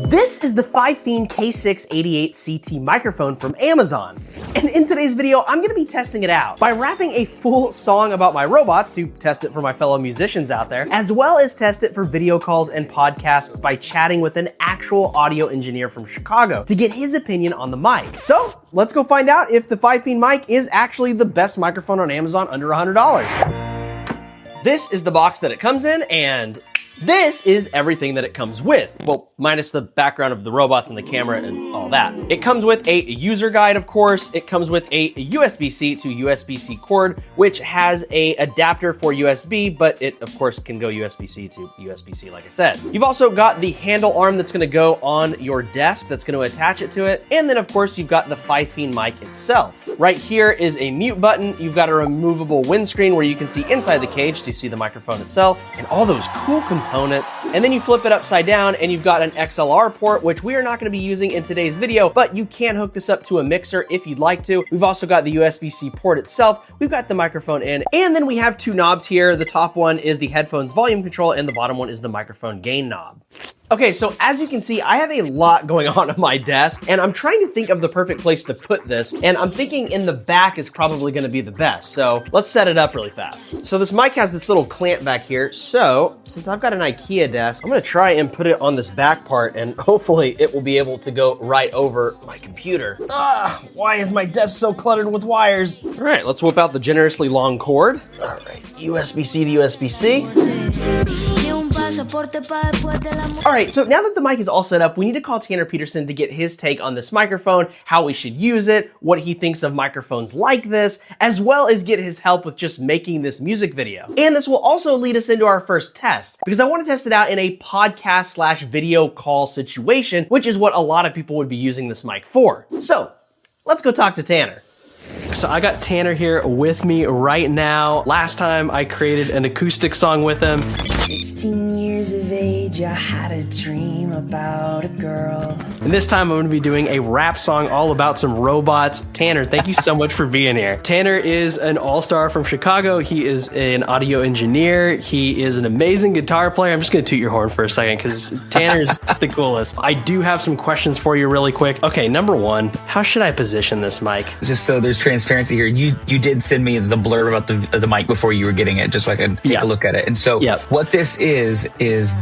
This is the Fifine K688CT microphone from Amazon. And in today's video, I'm gonna be testing it out by rapping a full song about my robots to test it for my fellow musicians out there, as well as test it for video calls and podcasts by chatting with an actual audio engineer from Chicago to get his opinion on the mic. So let's go find out if the Fifine mic is actually the best microphone on Amazon under $100. This is the box that it comes in, and this is everything that it comes with. Well, minus the background of the robots and the camera and all that. It comes with a user guide, of course. It comes with a USB-C to USB-C cord, which has a adapter for USB, but it, of course, can go USB-C to USB-C, like I said. You've also got the handle arm that's gonna go on your desk that's gonna attach it to it. And then, of course, you've got the Fifine mic itself. Right here is a mute button. You've got a removable windscreen where you can see inside the cage to see the microphone itself and all those cool components. And then you flip it upside down and you've got an XLR port, which we are not gonna be using in today's video, but you can hook this up to a mixer if you'd like to. We've also got the USB-C port itself. We've got the microphone in, and then we have two knobs here. The top one is the headphones volume control and the bottom one is the microphone gain knob. Okay, so as you can see, I have a lot going on my desk, and I'm trying to think of the perfect place to put this, and I'm thinking in the back is probably gonna be the best. So let's set it up really fast. So this mic has this little clamp back here. So since I've got an IKEA desk, I'm gonna try and put it on this back part, and hopefully it will be able to go right over my computer. Why is my desk so cluttered with wires? All right, let's whip out the generously long cord. All right, USB-C to USB-C. All right, so now that the mic is all set up, we need to call Tanner Peterson to get his take on this microphone, how we should use it, what he thinks of microphones like this, as well as get his help with just making this music video. And this will also lead us into our first test, because I want to test it out in a podcast / video call situation, which is what a lot of people would be using this mic for. So let's go talk to Tanner. So I got Tanner here with me right now. Last time I created an acoustic song with him. 16 years of age, I had a dream about a girl. And this time I'm gonna be doing a rap song all about some robots. Tanner, thank you so much for being here. Tanner is an all-star from Chicago. He is an audio engineer. He is an amazing guitar player. I'm just gonna toot your horn for a second because Tanner's the coolest. I do have some questions for you really quick. Okay, number one, how should I position this mic? Just so there's transparency here, you did send me the blurb about the mic before you were getting it, just so I could take a look at it. And so what this is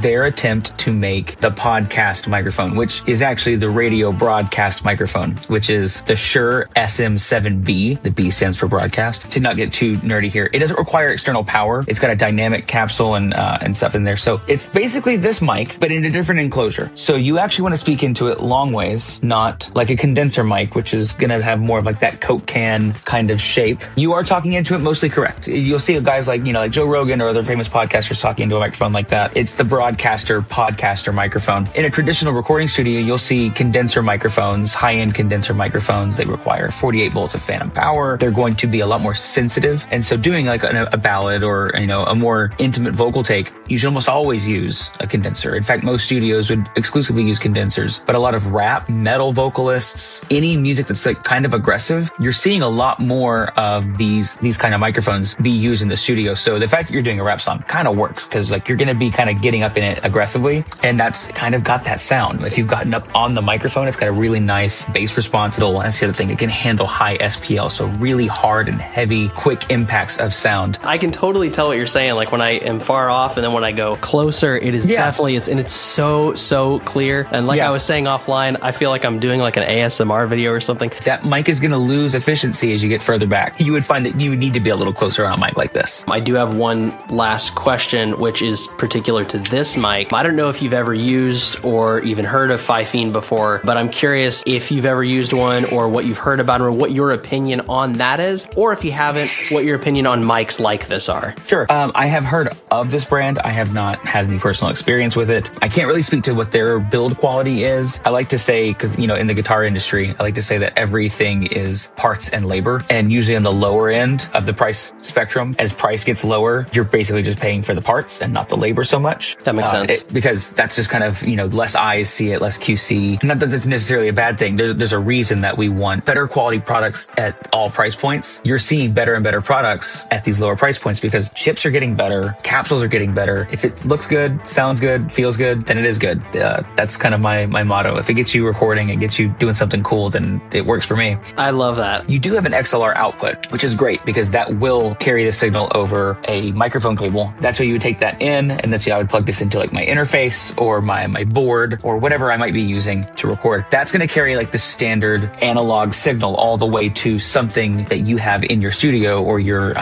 their attempt to make the podcast microphone, which is actually the radio broadcast microphone, which is the Shure SM7B. The B stands for broadcast. To not get too nerdy here, it doesn't require external power. It's got a dynamic capsule and stuff in there. So it's basically this mic, but in a different enclosure. So you actually want to speak into it long ways, not like a condenser mic, which is going to have more of like that Coke can kind of shape. You are talking into it mostly correct. You'll see guys like, like Joe Rogan or other famous podcasters talking into a microphone like that. It's the podcaster microphone. In a traditional recording studio, you'll see condenser microphones, high-end condenser microphones. They require 48 volts of phantom power. They're going to be a lot more sensitive. And so doing like a ballad or, a more intimate vocal take, you should almost always use a condenser. In fact, most studios would exclusively use condensers, but a lot of rap, metal vocalists, any music that's like kind of aggressive, you're seeing a lot more of these kind of microphones be used in the studio. So the fact that you're doing a rap song kind of works because like you're going to be kind of getting up in it aggressively, and that's kind of got that sound. If you've gotten up on the microphone, it's got a really nice bass response. That's the other thing. It can handle high SPL, so really hard and heavy, quick impacts of sound. I can totally tell what you're saying. Like when I am far off and then when I go closer, it is definitely, it's so clear. And like I was saying offline, I feel like I'm doing like an ASMR video or something. That mic is going to lose efficiency as you get further back. You would find that you would need to be a little closer on a mic like this. I do have one last question, which is particular to this mic. I don't know if you've ever used or even heard of Fifine before, but I'm curious if you've ever used one or what you've heard about it or what your opinion on that is, or if you haven't, what your opinion on mics like this are. Sure. I have heard of this brand. I have not had any personal experience with it. I can't really speak to what their build quality is. I like to say, because, in the guitar industry, I like to say that everything is parts and labor. And usually on the lower end of the price spectrum, as price gets lower, you're basically just paying for the parts and not the labor so much. That makes sense. it because that's just kind of, less eyes see it, less QC. Not that that's necessarily a bad thing. There's a reason that we want better quality products at all price points. You're seeing better and better products at these lower price points because chips are getting better, capsules are getting better. If it looks good, sounds good, feels good, then it is good. That's kind of my motto. If it gets you recording and gets you doing something cool, then it works for me. I love that. You do have an XLR output, which is great because that will carry the signal over a microphone cable. That's where you would take that in, and that's how I would plug this into like my interface or my board or whatever I might be using to record. That's going to carry like the standard analog signal all the way to something that you have in your studio or your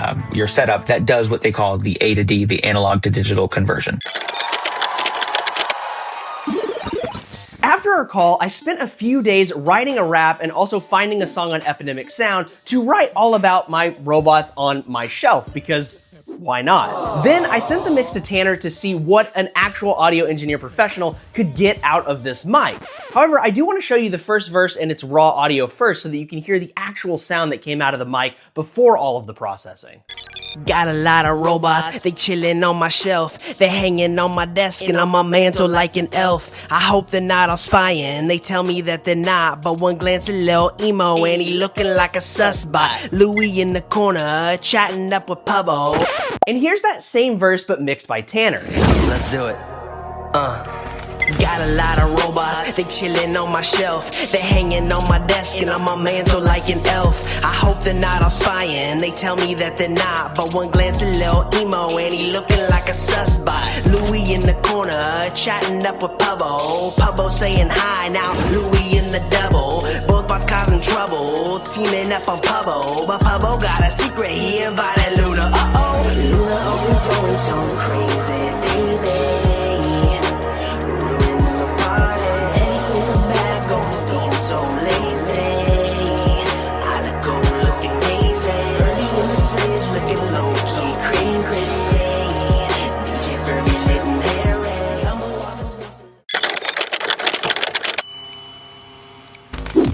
setup that does what they call the A to D, the analog to digital conversion. After our call, I spent a few days writing a rap and also finding a song on Epidemic Sound to write all about my robots on my shelf because why not? Then I sent the mix to Tanner to see what an actual audio engineer professional could get out of this mic. However, I do want to show you the first verse and its raw audio first so that you can hear the actual sound that came out of the mic before all of the processing. Got a lot of robots, they chillin' on my shelf. They hanging on my desk and on my mantle like an elf. I hope they're not all spying, they tell me that they're not. But one glance a little emo and he looking like a susbot. Louis in the corner, chatting up with Pubbo. And here's that same verse but mixed by Tanner. Let's do it. Got a lot of robots, they chillin' on my shelf. They hanging on my desk and on my mantle like an elf. I hope they're not all spying, they tell me that they're not. But one glance a little emo and he looking like a susbot. Louis in the corner, chatting up with Pubbo. Pubbo saying hi, now Louis in the double. Both bots causing trouble, teaming up on Pubbo. But Pubbo got a secret, he invited Luna. Luna always going so crazy, baby.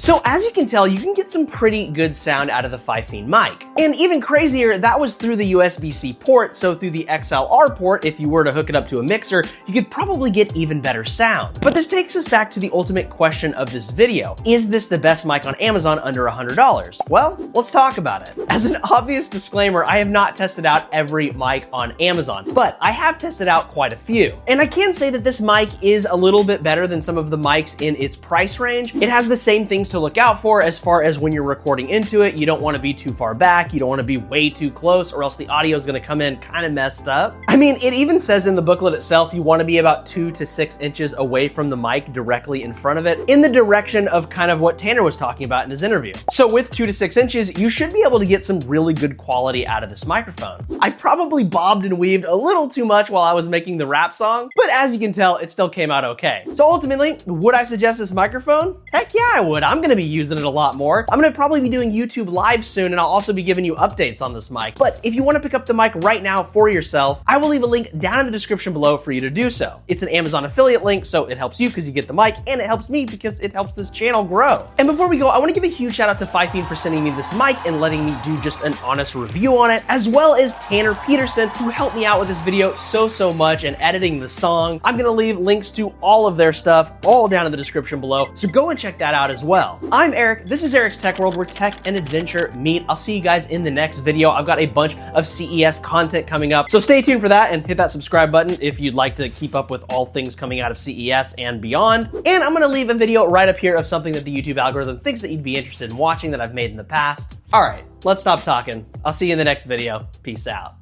So as you can tell, you can get some pretty good sound out of the Fifine mic. And even crazier, that was through the USB-C port, so through the XLR port, if you were to hook it up to a mixer, you could probably get even better sound. But this takes us back to the ultimate question of this video. Is this the best mic on Amazon under $100? Well, let's talk about it. As an obvious disclaimer, I have not tested out every mic on Amazon, but I have tested out quite a few. And I can say that this mic is a little bit better than some of the mics in its price range. It has the same things to look out for as far as when you're recording into it. You don't want to be too far back, you don't want to be way too close, or else the audio is going to come in kind of messed up. I mean, it even says in the booklet itself you want to be about 2 to 6 inches away from the mic directly in front of it, in the direction of kind of what Tanner was talking about in his interview. So with 2 to 6 inches, you should be able to get some really good quality out of this microphone. I probably bobbed and weaved a little too much while I was making the rap song, but as you can tell, it still came out okay. So ultimately, would I suggest this microphone? Heck yeah, I would. I'm going to be using it a lot more. I'm going to probably be doing YouTube live soon, and I'll also be giving you updates on this mic. But if you want to pick up the mic right now for yourself, I will leave a link down in the description below for you to do so. It's an Amazon affiliate link, so it helps you because you get the mic, and it helps me because it helps this channel grow. And before we go, I want to give a huge shout out to Fifine for sending me this mic and letting me do just an honest review on it, as well as Tanner Peterson, who helped me out with this video so much and editing the song. I'm going to leave links to all of their stuff all down in the description below, so go and check that out as well. I'm Eric, this is Eric's Tech World, where tech and adventure meet. I'll see you guys in the next video. I've got a bunch of CES content coming up, so stay tuned for that and hit that subscribe button if you'd like to keep up with all things coming out of CES and beyond. And I'm gonna leave a video right up here of something that the YouTube algorithm thinks that you'd be interested in watching that I've made in the past. All right, let's stop talking. I'll see you in the next video. Peace out.